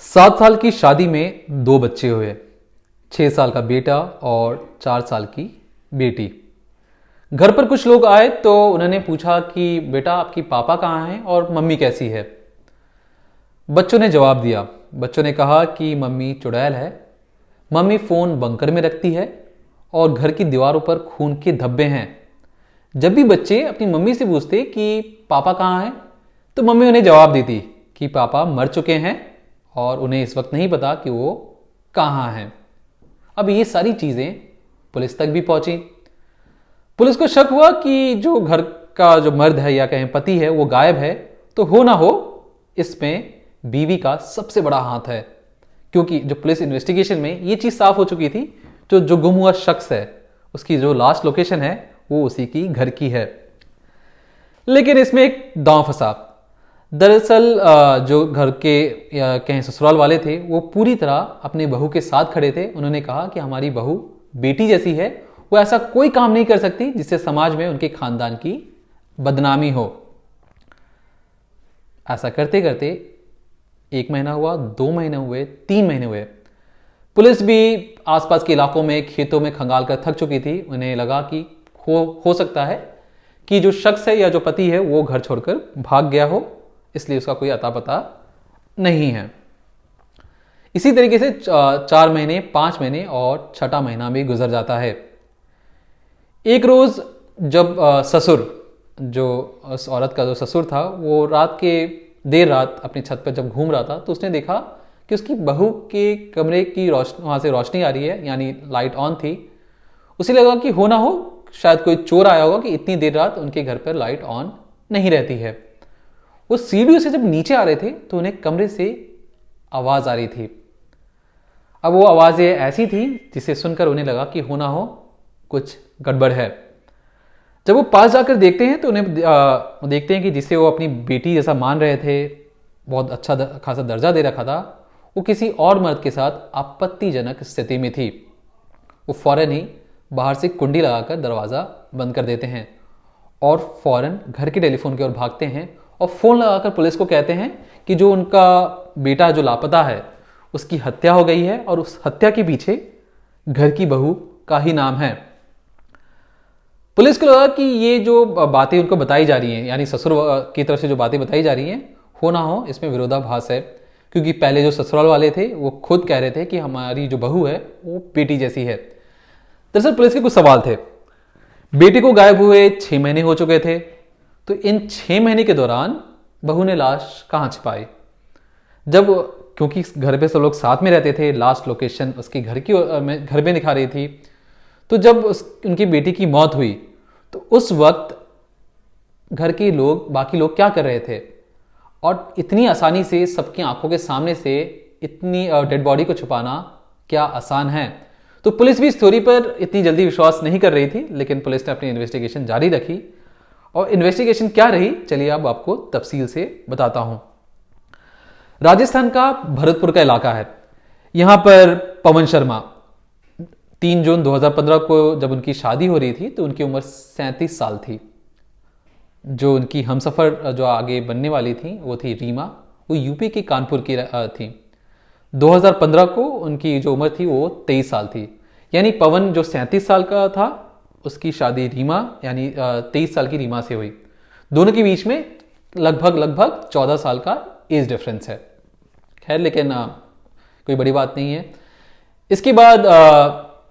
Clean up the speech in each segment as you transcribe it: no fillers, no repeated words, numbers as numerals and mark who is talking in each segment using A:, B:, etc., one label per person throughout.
A: 7 साल की शादी में 2 बच्चे हुए। 6 साल का बेटा और 4 साल की बेटी। घर पर कुछ लोग आए तो उन्होंने पूछा कि बेटा आपकी पापा कहाँ हैं और मम्मी कैसी है। बच्चों ने जवाब दिया। बच्चों ने कहा कि मम्मी चुड़ैल है, मम्मी फ़ोन बंकर में रखती है और घर की दीवारों पर खून के धब्बे हैं। जब भी बच्चे अपनी मम्मी से पूछते कि पापा कहाँ हैं तो मम्मी उन्हें जवाब देती कि पापा मर चुके हैं और उन्हें इस वक्त नहीं पता कि वो कहाँ हैं। अब ये सारी चीज़ें पुलिस तक भी पहुंची। पुलिस को शक हुआ कि जो घर का जो मर्द है या कहें पति है वो गायब है, तो हो ना हो इसमें बीवी का सबसे बड़ा हाथ है, क्योंकि जो पुलिस इन्वेस्टिगेशन में ये चीज़ साफ हो चुकी थी, जो गुम हुआ शख्स है उसकी जो लास्ट लोकेशन है वो उसी की घर की है। लेकिन इसमें एक दांव फंसा। दरअसल जो घर के या कहें ससुराल वाले थे वो पूरी तरह अपने बहू के साथ खड़े थे। उन्होंने कहा कि हमारी बहू बेटी जैसी है, वो ऐसा कोई काम नहीं कर सकती जिससे समाज में उनके खानदान की बदनामी हो। ऐसा करते करते 1 महीना हुआ, 2 महीने हुए, 3 महीने हुए। पुलिस भी आसपास के इलाकों में खेतों में खंगाल कर थक चुकी थी। उन्हें लगा कि हो सकता है कि जो शख्स है या जो पति है वो घर छोड़कर भाग गया हो, इसलिए उसका कोई अता पता नहीं है। इसी तरीके से 4 महीने, 5 महीने और 6ठा महीना भी गुजर जाता है। एक रोज जब ससुर, जो उस औरत का जो ससुर था, वो देर रात अपनी छत पर जब घूम रहा था तो उसने देखा कि उसकी बहू के कमरे की वहां से रोशनी आ रही है, यानी लाइट ऑन थी। उसे लगा कि हो ना हो शायद कोई चोर आया होगा कि इतनी देर रात उनके घर पर लाइट ऑन नहीं रहती है। वो सीढ़ियों से जब नीचे आ रहे थे तो उन्हें कमरे से आवाज आ रही थी। अब वो आवाजें ऐसी थी जिसे सुनकर उन्हें लगा कि हो ना हो कुछ गड़बड़ है। जब वो पास जाकर देखते हैं तो उन्हें देखते हैं कि जिसे वो अपनी बेटी जैसा मान रहे थे, बहुत अच्छा खासा दर्जा दे रखा था, वो किसी और मर्द के साथ आपत्तिजनक स्थिति में थी। वो फौरन ही बाहर से कुंडी लगाकर दरवाज़ा बंद कर देते हैं और फौरन घर के टेलीफोन की ओर भागते हैं और फ़ोन लगाकर पुलिस को कहते हैं कि जो उनका बेटा जो लापता है उसकी हत्या हो गई है और उस हत्या के पीछे घर की बहू का ही नाम है। पुलिस को लगा कि ये जो बातें उनको बताई जा रही हैं, यानी ससुर की तरफ से जो बातें बताई जा रही हैं, हो ना हो इसमें विरोधाभास है, क्योंकि पहले जो ससुराल वाले थे वो खुद कह रहे थे कि हमारी जो बहू है वो बेटी जैसी है। दरअसल पुलिस के कुछ सवाल थे। बेटे को गायब हुए 6 महीने हो चुके थे, तो इन 6 महीने के दौरान बहू ने लाश कहाँ छिपाई? क्योंकि घर पे सब लोग साथ में रहते थे, लास्ट लोकेशन उसके घर में दिखा रही थी। तो जब उनकी बेटी की मौत हुई तो उस वक्त घर के लोग, बाकी लोग क्या कर रहे थे? और इतनी आसानी से सबकी आंखों के सामने से इतनी डेड बॉडी को छुपाना क्या आसान है? तो पुलिस भी इस थ्योरी पर इतनी जल्दी विश्वास नहीं कर रही थी, लेकिन पुलिस ने अपनी इन्वेस्टिगेशन जारी रखी। और इन्वेस्टिगेशन क्या रही, चलिए अब आपको तफसील से बताता हूं। राजस्थान का भरतपुर का इलाका है। यहां पर पवन शर्मा 3 जून 2015 को जब उनकी शादी हो रही थी तो उनकी उम्र 37 साल थी। जो उनकी हमसफर जो आगे बनने वाली थी वो थी रीमा, वो यूपी के कानपुर की थी। 2015 को उनकी जो उम्र थी वो 23 साल थी। यानी पवन जो 37 साल का था उसकी शादी रीमा यानी 23 साल की रीमा से हुई। दोनों के बीच में लगभग 14 साल का एज डिफरेंस है। खैर, लेकिन कोई बड़ी बात नहीं है। इसके बाद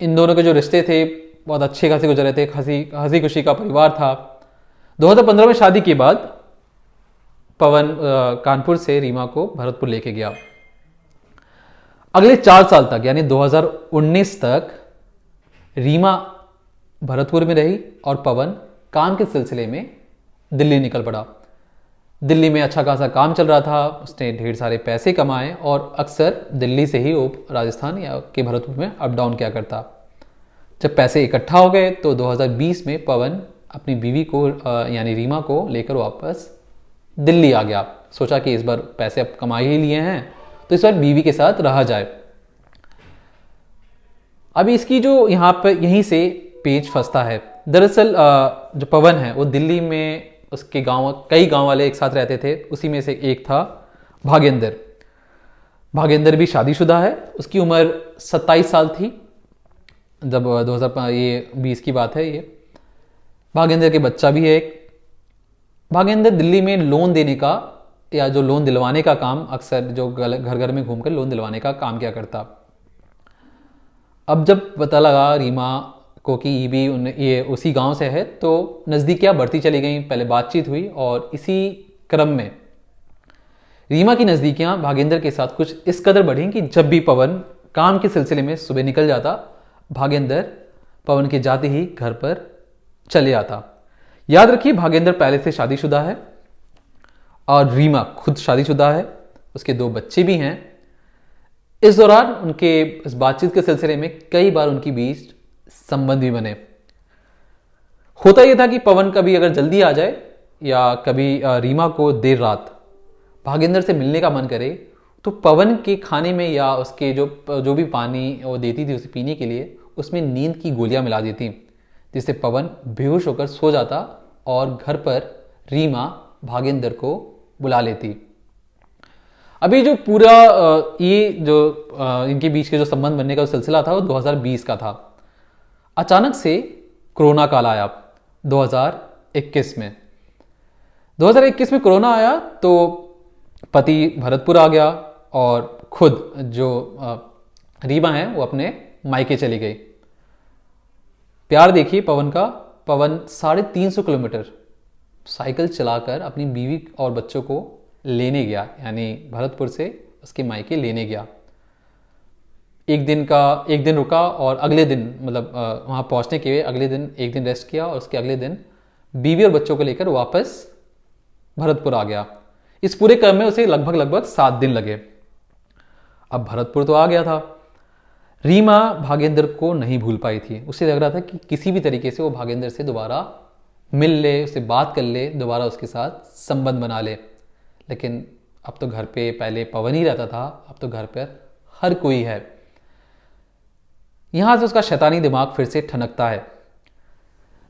A: इन दोनों के जो रिश्ते थे बहुत अच्छे खासे गुजरे थे, हंसी खुशी का परिवार था। 2015 में शादी के बाद पवन कानपुर से रीमा को भरतपुर लेके गया। अगले 4 साल तक यानी 2019 तक रीमा भरतपुर में रही और पवन काम के सिलसिले में दिल्ली निकल पड़ा। दिल्ली में अच्छा खासा काम चल रहा था, उसने ढेर सारे पैसे कमाए और अक्सर दिल्ली से ही वो राजस्थान या के भरतपुर में अप डाउन किया करता। जब पैसे इकट्ठा हो गए तो 2020 में पवन अपनी बीवी को यानी रीमा को लेकर वापस दिल्ली आ गया। सोचा कि इस बार पैसे अब कमा ही लिए हैं तो इस बार बीवी के साथ रहा जाए। अभी इसकी जो यहाँ पर यहीं से पेच फंसता है। दरअसल जो पवन है वो दिल्ली में उसके कई गांव वाले एक साथ रहते थे। उसी में से एक था भागेंद्र। भागेंद्र भी शादीशुदा है। उसकी उम्र 27 साल थी जब 2020 की बात है ये। भागेंद्र के बच्चा भी है एक। भागेंद्र दिल्ली में लोन देने का या जो लोन दिलवाने का काम, अक्सर जो घर घर में घूमकर लोन दिलवाने का काम किया करता। अब जब पता लगा रीमा को कि ये उसी गांव से है, तो नज़दीकियाँ बढ़ती चली गई। पहले बातचीत हुई और इसी क्रम में रीमा की नज़दीकियाँ भागेंद्र के साथ कुछ इस कदर बढ़ी कि जब भी पवन काम के सिलसिले में सुबह निकल जाता, भागेंद्र पवन के जाते ही घर पर चले आता। याद रखिए, भागेंद्र पहले से शादीशुदा है और रीमा खुद शादीशुदा है। उसके 2 बच्चे भी हैं। इस दौरान उनके इस बातचीत के सिलसिले में कई बार उनके बीच संबंध भी बने। होता यह था कि पवन कभी अगर जल्दी आ जाए या कभी रीमा को देर रात भागेंद्र से मिलने का मन करे, तो पवन के खाने में या उसके जो भी पानी वो देती थी उसे पीने के लिए, उसमें नींद की गोलियां मिला देती, जिससे पवन बेहोश होकर सो जाता और घर पर रीमा भागेंद्र को बुला लेती। अभी जो पूरा ये जो इनके बीच के जो संबंध बनने का सिलसिला था वो 2020 का था। अचानक से कोरोना काल आया 2021 में। 2021 में कोरोना आया तो पति भरतपुर आ गया और खुद जो रीमा है वो अपने मायके चली गई। प्यार देखिए पवन का। पवन 350 किलोमीटर साइकिल चलाकर अपनी बीवी और बच्चों को लेने गया, यानी भरतपुर से उसके मायके लेने गया। एक दिन रुका और अगले दिन मतलब वहाँ पहुँचने के अगले दिन एक दिन रेस्ट किया और उसके अगले दिन बीवी और बच्चों को लेकर वापस भरतपुर आ गया। इस पूरे क्रम में उसे लगभग 7 दिन लगे। अब भरतपुर तो आ गया था। रीमा भागेंद्र को नहीं भूल पाई थी। उसे लग रहा था कि किसी भी तरीके से वो भागेंद्र से दोबारा मिल ले, उससे बात कर ले, दोबारा उसके साथ संबंध बना ले। लेकिन अब तो घर पे पहले पवन ही रहता था, अब तो घर पर हर कोई है। यहां से उसका शैतानी दिमाग फिर से ठनकता है।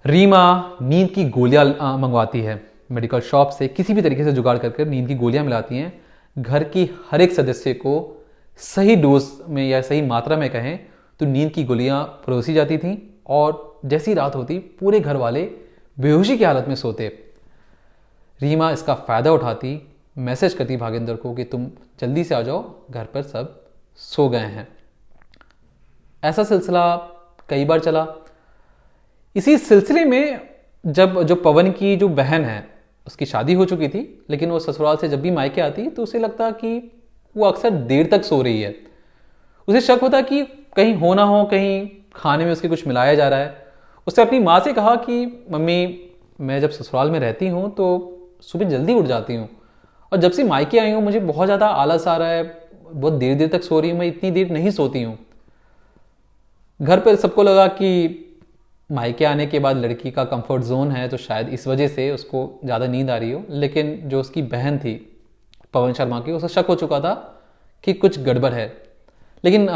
A: रीमा नींद की गोलियां मंगवाती है मेडिकल शॉप से, किसी भी तरीके से जुगाड़ करके नींद की गोलियां मिलाती हैं। घर की हर एक सदस्य को सही डोज में या सही मात्रा में कहें तो नींद की गोलियां परोसी जाती थीं और जैसी रात होती पूरे घर वाले बेहोशी की हालत में सोते। रीमा इसका फ़ायदा उठाती, मैसेज करती भागेंद्र को कि तुम जल्दी से आ जाओ, घर पर सब सो गए हैं। ऐसा सिलसिला कई बार चला। इसी सिलसिले में जब जो पवन की जो बहन है उसकी शादी हो चुकी थी, लेकिन वो ससुराल से जब भी मायके आती तो उसे लगता कि वो अक्सर देर तक सो रही है। उसे शक होता कि कहीं हो ना हो, कहीं खाने में उसके कुछ मिलाया जा रहा है। उसने अपनी माँ से कहा कि मम्मी, मैं जब ससुराल में रहती हूँ तो सुबह जल्दी उठ जाती हूँ और जब से मायके आई हूँ मुझे बहुत ज़्यादा आलस आ रहा है, बहुत देर देर तक सो रही हूँ, मैं इतनी देर नहीं सोती हूँ। घर पर सबको लगा कि मायके आने के बाद लड़की का कंफर्ट जोन है तो शायद इस वजह से उसको ज़्यादा नींद आ रही हो। लेकिन जो उसकी बहन थी पवन शर्मा की, उसे शक हो चुका था कि कुछ गड़बड़ है। लेकिन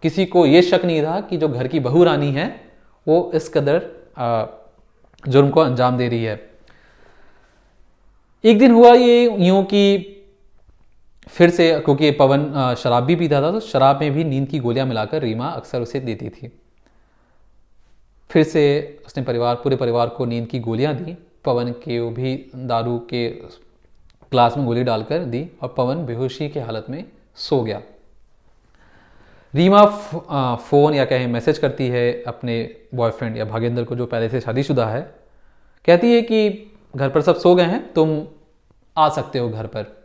A: किसी को ये शक नहीं था कि जो घर की बहू रानी है वो इस कदर जुर्म को अंजाम दे रही है। एक दिन हुआ ये यूं कि फिर से, क्योंकि पवन शराब भी पीता था तो शराब में भी नींद की गोलियां मिलाकर रीमा अक्सर उसे देती थी। फिर से उसने पूरे परिवार को नींद की गोलियां दी। पवन के वो भी दारू के ग्लास में गोली डालकर दी और पवन बेहोशी की हालत में सो गया। रीमा फ़ोन या कहें मैसेज करती है अपने बॉयफ्रेंड या भागेंद्र को, जो पहले से शादीशुदा है। कहती है कि घर पर सब सो गए हैं, तुम आ सकते हो घर पर।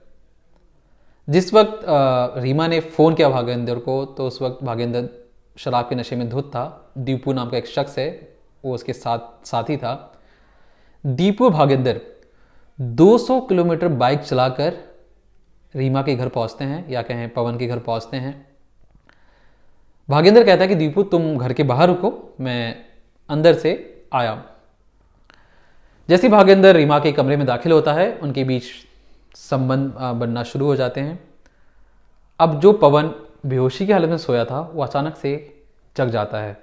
A: जिस वक्त रीमा ने फ़ोन किया भागेंद्र को तो उस वक्त भागेंद्र शराब के नशे में धुत था। दीपू नाम का एक शख्स है, वो उसके साथी था। दीपू भागेंद्र 200 किलोमीटर बाइक चलाकर रीमा के घर पहुंचते हैं या कहें पवन के घर पहुंचते हैं। भागेंद्र कहता है कि दीपू तुम घर के बाहर रुको, मैं अंदर से आया। जैसे भागेंद्र रीमा के कमरे में दाखिल होता है, उनके बीच संबंध बनना शुरू हो जाते हैं। अब जो पवन बेहोशी की हालत में सोया था वो अचानक से जग जाता है।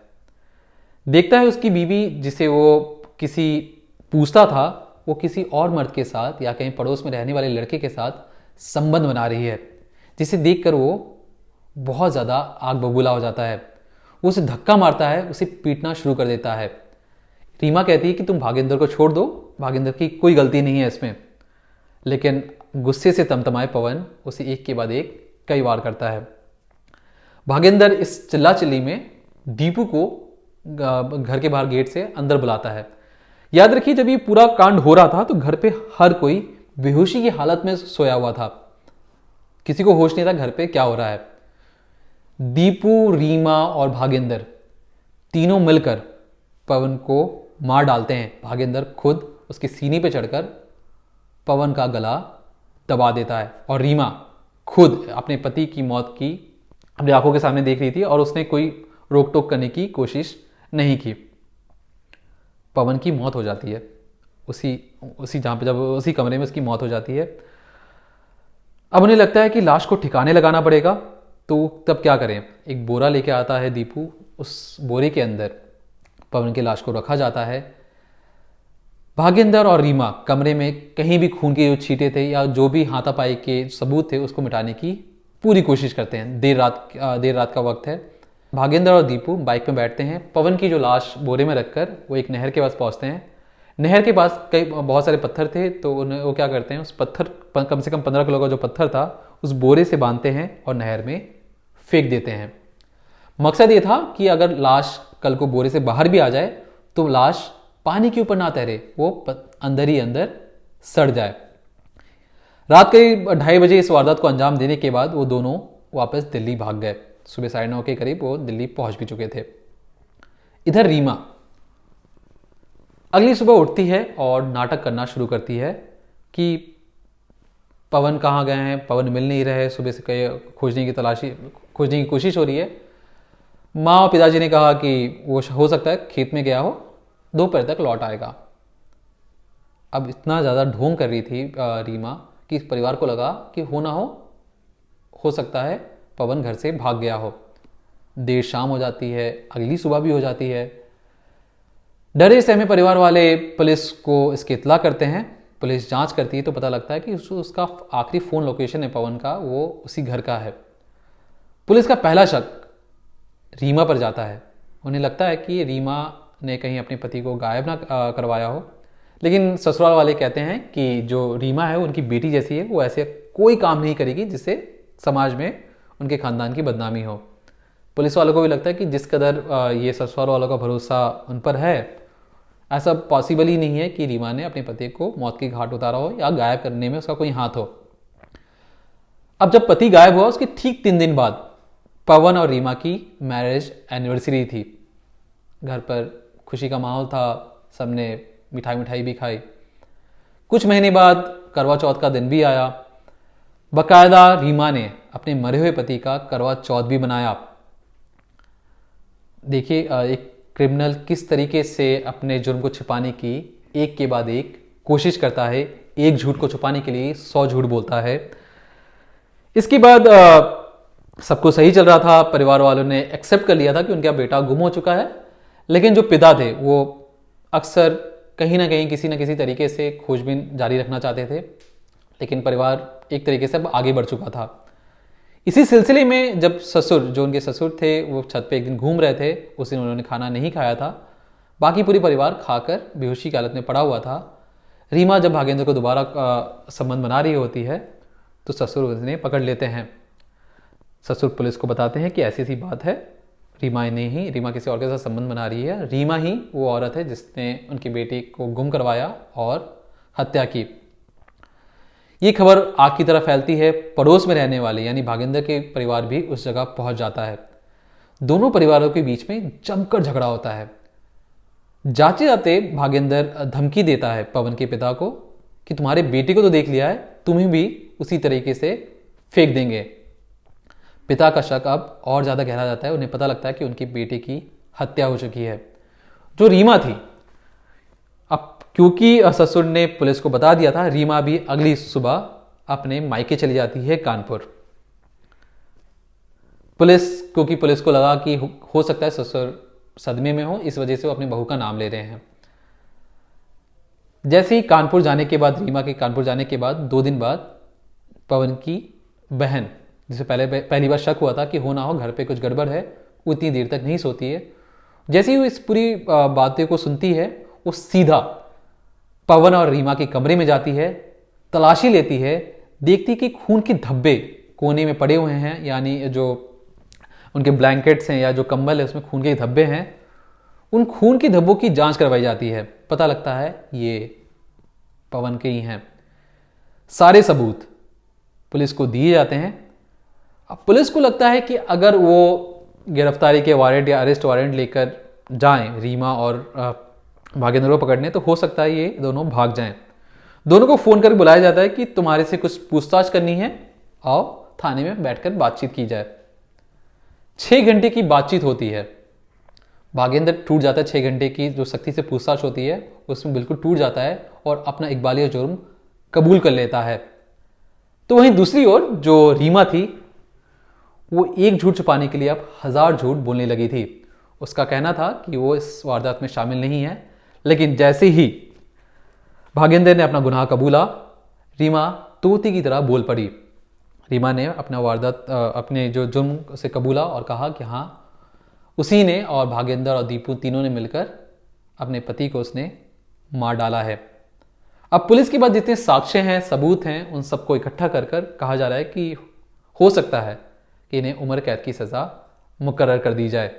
A: देखता है उसकी बीवी, जिसे वो किसी पूछता था, वो किसी और मर्द के साथ या कहीं पड़ोस में रहने वाले लड़के के साथ संबंध बना रही है, जिसे देखकर वो बहुत ज़्यादा आग बबूला हो जाता है। वो उसे धक्का मारता है, उसे पीटना शुरू कर देता है। रीमा कहती है कि तुम भागेंद्र को छोड़ दो, भागेंद्र की कोई गलती नहीं है इसमें। लेकिन गुस्से से तमतमाए पवन उसे एक के बाद एक कई वार करता है। भागेंद्र इस चिल्ला चिल्ली में दीपू को घर के बाहर गेट से अंदर बुलाता है। याद रखिए, जब ये पूरा कांड हो रहा था तो घर पे हर कोई बेहोशी की हालत में सोया हुआ था, किसी को होश नहीं था घर पे क्या हो रहा है। दीपू, रीमा और भागेंद्र तीनों मिलकर पवन को मार डालते हैं। भागेंद्र खुद उसके सीने पे चढ़कर पवन का गला दबा देता है और रीमा खुद अपने पति की मौत की अपनी आंखों के सामने देख रही थी और उसने कोई रोक टोक करने की कोशिश नहीं की। पवन की मौत हो जाती है उसी जहाँ पे, जब उसी कमरे में उसकी मौत हो जाती है। अब उन्हें लगता है कि लाश को ठिकाने लगाना पड़ेगा, तो तब क्या करें। एक बोरा लेके आता है दीपू, उस बोरे के अंदर पवन की लाश को रखा जाता है। भागेंद्र और रीमा कमरे में कहीं भी खून के जो छींटे थे या जो भी हाथापाई के सबूत थे उसको मिटाने की पूरी कोशिश करते हैं। देर रात का वक्त है। भागेंद्र और दीपू बाइक में बैठते हैं। पवन की जो लाश बोरे में रखकर वो एक नहर के पास पहुंचते हैं। नहर के पास बहुत सारे पत्थर थे, तो वो क्या करते हैं, उस पत्थर, कम से कम 15 किलो का जो पत्थर था, उस बोरे से बांधते हैं और नहर में फेंक देते हैं। मकसद ये था कि अगर लाश कल को बोरे से बाहर भी आ जाए तो लाश पानी के ऊपर ना तैरे, वो अंदर ही अंदर सड़ जाए। रात के 2:30 बजे इस वारदात को अंजाम देने के बाद वो दोनों वापस दिल्ली भाग गए। सुबह 9:30 के करीब वो दिल्ली पहुंच भी चुके थे। इधर रीमा अगली सुबह उठती है और नाटक करना शुरू करती है कि पवन कहाँ गए हैं, पवन मिल नहीं रहे, सुबह से खोजने की कोशिश हो रही है। माँ और पिताजी ने कहा कि वो हो सकता है खेत में गया हो, दोपहर तक लौट आएगा। अब इतना ज़्यादा ढोंग कर रही थी रीमा कि इस परिवार को लगा कि हो सकता है पवन घर से भाग गया हो। देर शाम हो जाती है, अगली सुबह भी हो जाती है। डरे सहमे परिवार वाले पुलिस को इसकी इत्तला करते हैं। पुलिस जांच करती है तो पता लगता है कि उसका आखिरी फ़ोन लोकेशन है पवन का, वो उसी घर का है। पुलिस का पहला शक रीमा पर जाता है। उन्हें लगता है कि रीमा ने कहीं अपने पति को गायब ना करवाया हो, लेकिन ससुराल वाले कहते हैं कि जो रीमा है उनकी बेटी जैसी है, वो ऐसे कोई काम नहीं करेगी जिससे समाज में उनके खानदान की बदनामी हो। पुलिस वालों को भी लगता है कि जिस कदर ये ससुराल वालों का भरोसा उन पर है, ऐसा पॉसिबल ही नहीं है कि रीमा ने अपने पति को मौत की घाट उतारा हो या गायब करने में उसका कोई हाथ हो। अब जब पति गायब हुआ उसके ठीक 3 दिन बाद पवन और रीमा की मैरिज एनिवर्सरी थी। घर पर खुशी का माहौल था, सबने मिठाई भी खाई। कुछ महीने बाद करवा चौथ का दिन भी आया। बकायदा रीमा ने अपने मरे हुए पति का करवा चौथ भी मनाया। देखिए, एक क्रिमिनल किस तरीके से अपने जुर्म को छिपाने की एक के बाद एक कोशिश करता है। एक झूठ को छुपाने के लिए 100 झूठ बोलता है। इसके बाद सब कुछ सही चल रहा था। परिवार वालों ने एक्सेप्ट कर लिया था कि उनका बेटा गुम हो चुका है, लेकिन जो पिता थे वो अक्सर कहीं ना कहीं किसी न किसी तरीके से खोजबीन जारी रखना चाहते थे, लेकिन परिवार एक तरीके से अब आगे बढ़ चुका था। इसी सिलसिले में जब जो उनके ससुर थे वो छत पे एक दिन घूम रहे थे, उस दिन उन्होंने खाना नहीं खाया था। बाकी पूरी परिवार खाकर बेहोशी की हालत में पड़ा हुआ था। रीमा जब भागेंद्र को दोबारा संबंध बना रही होती है तो ससुर उन्हें पकड़ लेते हैं। ससुर पुलिस को बताते हैं कि ऐसी सी बात है, रीमा किसी और के साथ संबंध बना रही है। रीमा ही वो औरत है जिसने उनकी बेटी को गुम करवाया और हत्या की। ये खबर आग की तरह फैलती है। पड़ोस में रहने वाले यानी भागेंद्र के परिवार भी उस जगह पहुंच जाता है। दोनों परिवारों के बीच में जमकर झगड़ा होता है। जाते जाते भागेंद्र धमकी देता है पवन के पिता को कि तुम्हारे बेटे को तो देख लिया है, तुम्हें भी उसी तरीके से फेंक देंगे। पिता का शक अब और ज्यादा गहरा जाता है। उन्हें पता लगता है कि उनकी बेटे की हत्या हो चुकी है। जो रीमा थी, अब क्योंकि ससुर ने पुलिस को बता दिया था, रीमा भी अगली सुबह अपने मायके चली जाती है कानपुर। क्योंकि पुलिस को लगा कि हो सकता है ससुर सदमे में हो, इस वजह से वो अपनी बहू का नाम ले रहे हैं। जैसे ही रीमा के कानपुर जाने के बाद 2 दिन बाद पवन की बहन जिसे पहली बार शक हुआ था कि हो ना हो घर पे कुछ गड़बड़ है, वो इतनी देर तक नहीं सोती है। जैसे ही वो इस पूरी बातें को सुनती है, वो सीधा पवन और रीमा के कमरे में जाती है, तलाशी लेती है, देखती कि खून के धब्बे कोने में पड़े हुए हैं, यानी जो उनके ब्लैंकेट्स हैं या जो कंबल है उसमें खून के धब्बे हैं। उन खून के धब्बों की जांच करवाई जाती है, पता लगता है ये पवन के ही हैं। सारे सबूत पुलिस को दिए जाते हैं। अब पुलिस को लगता है कि अगर वो गिरफ्तारी के वारंट या अरेस्ट वारंट लेकर जाएं रीमा और भागेंद्र को पकड़ने, तो हो सकता है ये दोनों भाग जाएं। दोनों को फोन करके बुलाया जाता है कि तुम्हारे से कुछ पूछताछ करनी है, आओ थाने में बैठकर बातचीत की जाए। 6 घंटे की बातचीत होती है। भागेंद्र टूट जाता है, 6 घंटे की जो सख्ती से पूछताछ होती है उसमें बिल्कुल टूट जाता है और अपना इकबालिया जुर्म कबूल कर लेता है। तो वहीं दूसरी ओर जो रीमा थी, वो एक झूठ छुपाने के लिए अब 1000 झूठ बोलने लगी थी। उसका कहना था कि वो इस वारदात में शामिल नहीं है, लेकिन जैसे ही भागेंद्र ने अपना गुनाह कबूला, रीमा तोते की तरह बोल पड़ी। रीमा ने अपना वारदात अपने जो जुर्म से कबूला और कहा कि हाँ, उसी ने और भागेंद्र और दीपू तीनों ने मिलकर अपने पति को उसने मार डाला है। अब पुलिस के पास जितने साक्ष्य हैं, सबूत हैं, उन सबको इकट्ठा कर कर कहा जा रहा है कि हो सकता है कि इन्हें उम्र कैद की सज़ा मुकर्रर कर दी जाए।